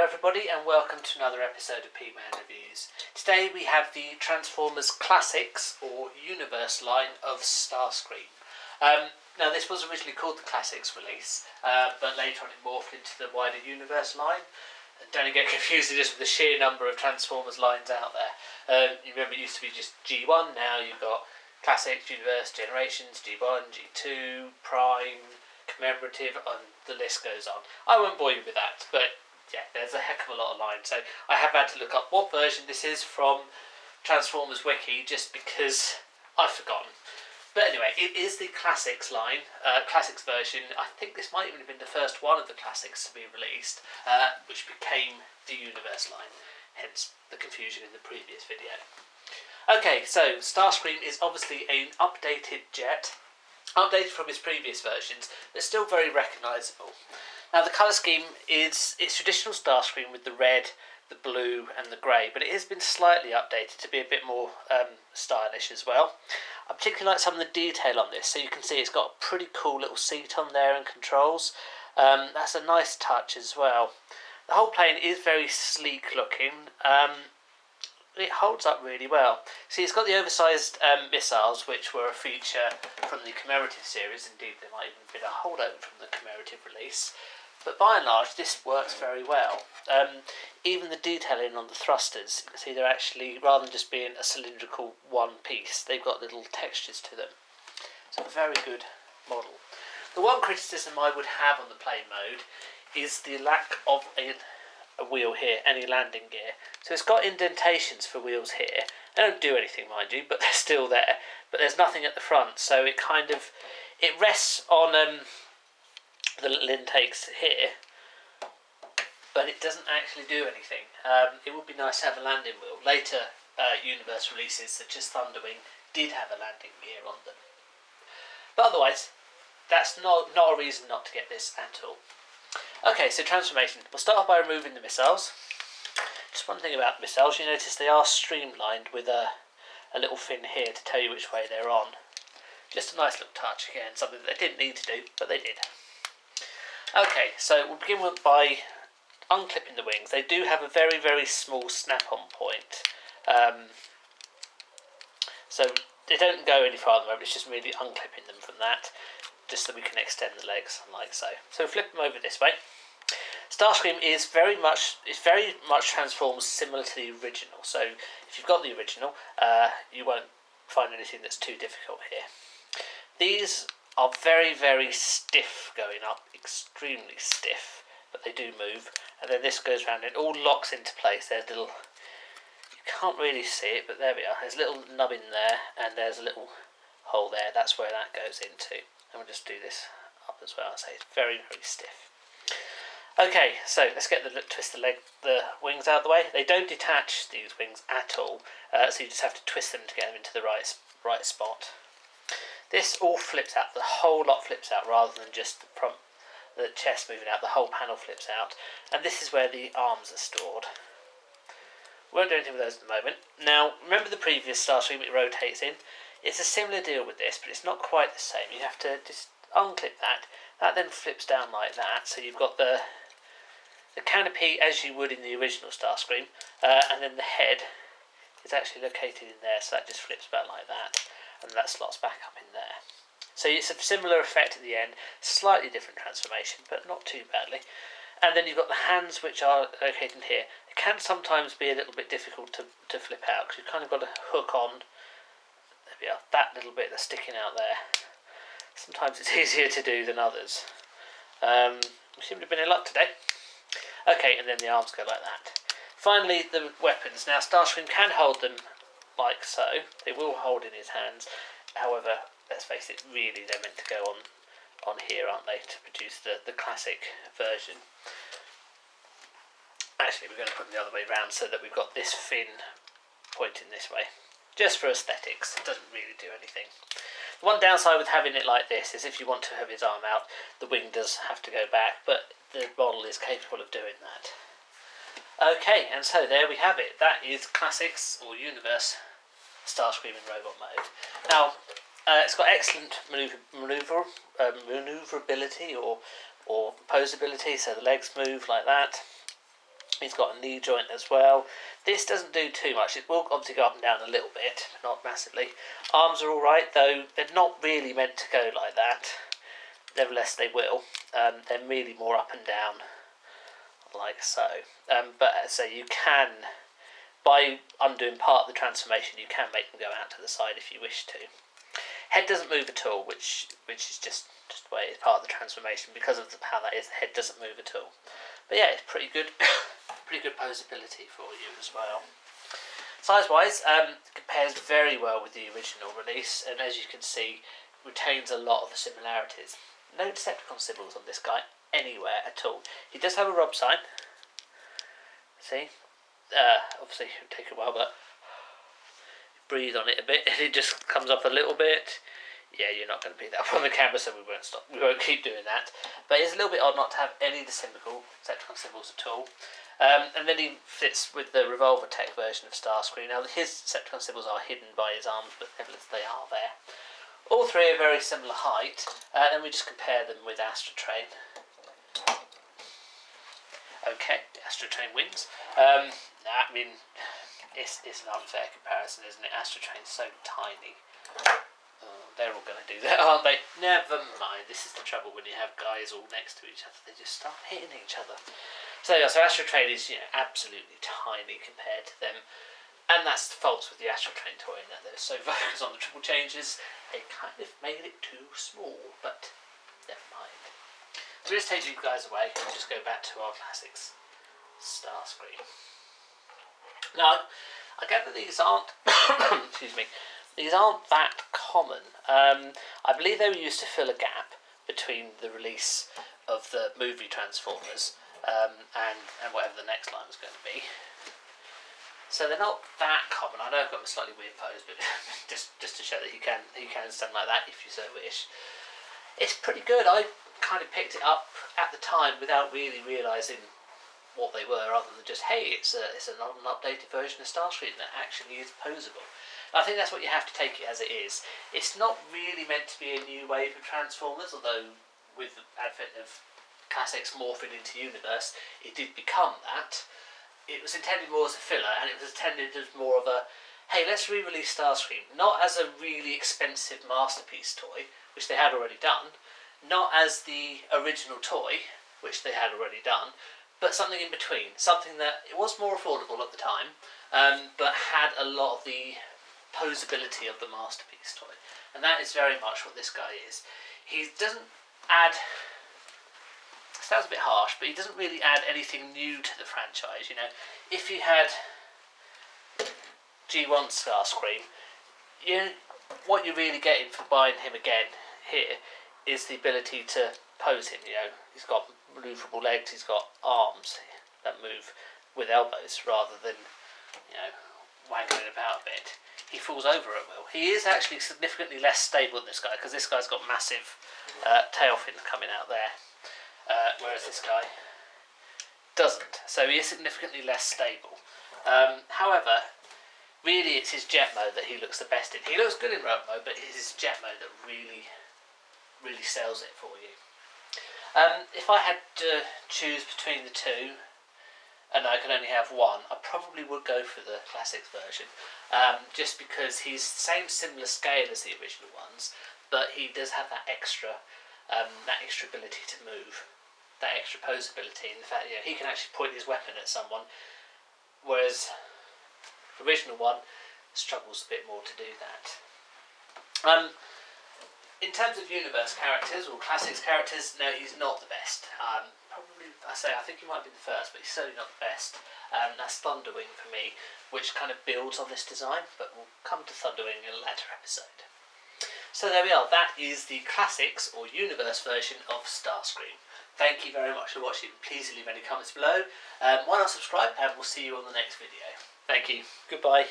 everybody and welcome to another episode of Peteman Reviews. Today we have the Transformers Classics or Universe line of Starscream. Now this was originally called the Classics release, but later on it morphed into the wider Universe line. Don't get confused just with the sheer number of Transformers lines out there. You remember it used to be just G1, now you've got Classics, Universe, Generations, G1, G2, Prime, Commemorative, and the list goes on. I won't bore you with that, but yeah, there's a heck of a lot of lines, so I have had to look up what version this is from Transformers Wiki just because I've forgotten. But anyway, it is the Classics line, Classics version. I think this might even have been the first one of the Classics to be released, which became the Universe line, hence the confusion in the previous video. Okay, so Starscream is obviously an updated jet, updated from his previous versions, but still very recognisable. Now the colour scheme is its traditional Starscream with the red, the blue and the grey, but it has been slightly updated to be a bit more stylish as well. I particularly like some of the detail on this, so you can see it's got a pretty cool little seat on there and controls. That's a nice touch as well. The whole plane is very sleek looking. It holds up really well. See, it's got the oversized missiles, which were a feature from the Commemorative series. Indeed, there might even have been a holdover from the Commemorative release. But by and large, this works very well. Even the detailing on the thrusters, you can see they're actually, rather than just being a cylindrical one piece, they've got little textures to them. It's a very good model. The one criticism I would have on the plane mode is the lack of a wheel here, any landing gear. So it's got indentations for wheels here. They don't do anything, mind you, but they're still there. But there's nothing at the front, so it rests on the little intakes here, but it doesn't actually do anything. It would be nice to have a landing wheel. Later Universe releases, such as Thunderwing, did have a landing gear on them. But otherwise, that's not a reason not to get this at all. Okay, so transformation. We'll start off by removing the missiles. Just one thing about the missiles, you notice they are streamlined with a little fin here to tell you which way they're on. Just a nice little touch, again, something that they didn't need to do, but they did. Okay, so we'll begin by unclipping the wings. They do have a very, very small snap-on point. So they don't go any farther over, it's just really unclipping them from that, just so we can extend the legs, like so. So flip them over this way. Starscream is very much transforms similar to the original. So if you've got the original, you won't find anything that's too difficult here. These are very, very stiff going up, extremely stiff, but they do move. And then this goes around, it all locks into place. There's little, you can't really see it, but there we are. There's a little nub in there, and there's a little hole there. That's where that goes into. And we'll just do this up as well. So it's very, very stiff. Okay, so let's twist the wings out of the way. They don't detach, these wings, at all, so you just have to twist them to get them into the right spot. This all flips out, the whole lot flips out, rather than just the chest moving out, the whole panel flips out. And this is where the arms are stored. Won't do anything with those at the moment. Now, remember the previous Starscream it rotates in? It's a similar deal with this, but it's not quite the same. You have to just unclip that. That then flips down like that, so you've got the canopy as you would in the original Starscream, and then the head is actually located in there, so that just flips back like that, and that slots back up in there. So it's a similar effect at the end, slightly different transformation, but not too badly. And then you've got the hands, which are located here. It can sometimes be a little bit difficult to flip out, because you've kind of got to hook on, there we are, that little bit that's sticking out there. Sometimes it's easier to do than others. We seem to have been in luck today. Okay, and then the arms go like that. Finally, the weapons. Now, Starscream can hold them like so. They will hold in his hands. However, let's face it, really they're meant to go on here, aren't they, to produce the classic version. Actually, we're going to put them the other way around so that we've got this fin pointing this way. Just for aesthetics, it doesn't really do anything. The one downside with having it like this is if you want to have his arm out, the wing does have to go back, but the model is capable of doing that. Okay, and so there we have it. That is Classics or Universe Starscream in robot mode. Now, it's got excellent manoeuvrability or posability, so the legs move like that. He's got a knee joint as well. This doesn't do too much. It will obviously go up and down a little bit, not massively. Arms are alright, though they're not really meant to go like that. Nevertheless, they will. They're really more up and down, like so. But as I say, you can, by undoing part of the transformation, you can make them go out to the side if you wish to. Head doesn't move at all, which is just the way it's part of the transformation. Because of how that is, the head doesn't move at all. But yeah, it's pretty good. Pretty good posability for you as well. Size-wise, compares very well with the original release, and as you can see, retains a lot of the similarities. No Decepticon symbols on this guy anywhere at all. He does have a Rob sign. See? Obviously, it will take a while, but breathe on it a bit, and it just comes up a little bit. Yeah, you're not going to pick that up on the camera, so we won't stop. We won't keep doing that. But it's a little bit odd not to have any Decepticon symbols at all. And then he fits with the Revolver Tech version of Starscream. Now, his Decepticon symbols are hidden by his arms, but nevertheless they are there. All three are very similar height, and we just compare them with Astrotrain. Okay, Astrotrain wins. I mean, it's an unfair comparison, isn't it? Astrotrain's so tiny. They're all going to do that, aren't they? Never mind. This is the trouble when you have guys all next to each other. They just start hitting each other. So Astrotrain is, absolutely tiny compared to them. And that's the fault with the Astrotrain toy, in that they're so focused on the triple changes, they kind of made it too small, but never mind. So we'll just take you guys away and just go back to our classics. Starscream. Now, I gather these aren't, excuse me, these aren't that common. I believe they were used to fill a gap between the release of the movie Transformers and whatever the next line was going to be. So they're not that common. I know I've got a slightly weird pose, but just to show that you can stand like that if you so wish. It's pretty good. I kind of picked it up at the time without really realising what they were, other than just, hey, it's an updated version of Starscream that actually is posable. I think that's what you have to take it as it is. It's not really meant to be a new wave of Transformers, although with the advent of classics morphing into Universe, it did become that. It was intended more as a filler, and it was intended as more of a, hey, let's re-release Starscream, not as a really expensive masterpiece toy, which they had already done, not as the original toy, which they had already done, but something in between, something that it was more affordable at the time, but had a lot of the posability of the masterpiece toy, and that is very much what this guy is. He doesn't add, sounds a bit harsh, but he doesn't really add anything new to the franchise. If you had G1 Starscream, what you're really getting for buying him again here is the ability to pose him. He's got manoeuvrable legs, he's got arms that move with elbows rather than waggling about a bit. He falls over at will. He is actually significantly less stable than this guy, because this guy's got massive tail fins coming out there, whereas this guy doesn't. So he is significantly less stable. However, really it's his jet mode that he looks the best in. He looks good in rope mode, but it's his jet mode that really sells it for you. If I had to choose between the two, and I could only have one, I probably would go for the classics version, just because he's the same similar scale as the original ones, but he does have that extra ability to move, that extra posability, and the fact he can actually point his weapon at someone, whereas the original one struggles a bit more to do that. In terms of Universe characters, or Classics characters, no, he's not the best. Probably, I think he might be the first, but he's certainly not the best. That's Thunderwing for me, which kind of builds on this design, but we'll come to Thunderwing in a later episode. So there we are, that is the Classics, or Universe version of Starscream. Thank you very much for watching. Please leave any comments below. Why not subscribe, and we'll see you on the next video. Thank you. Goodbye.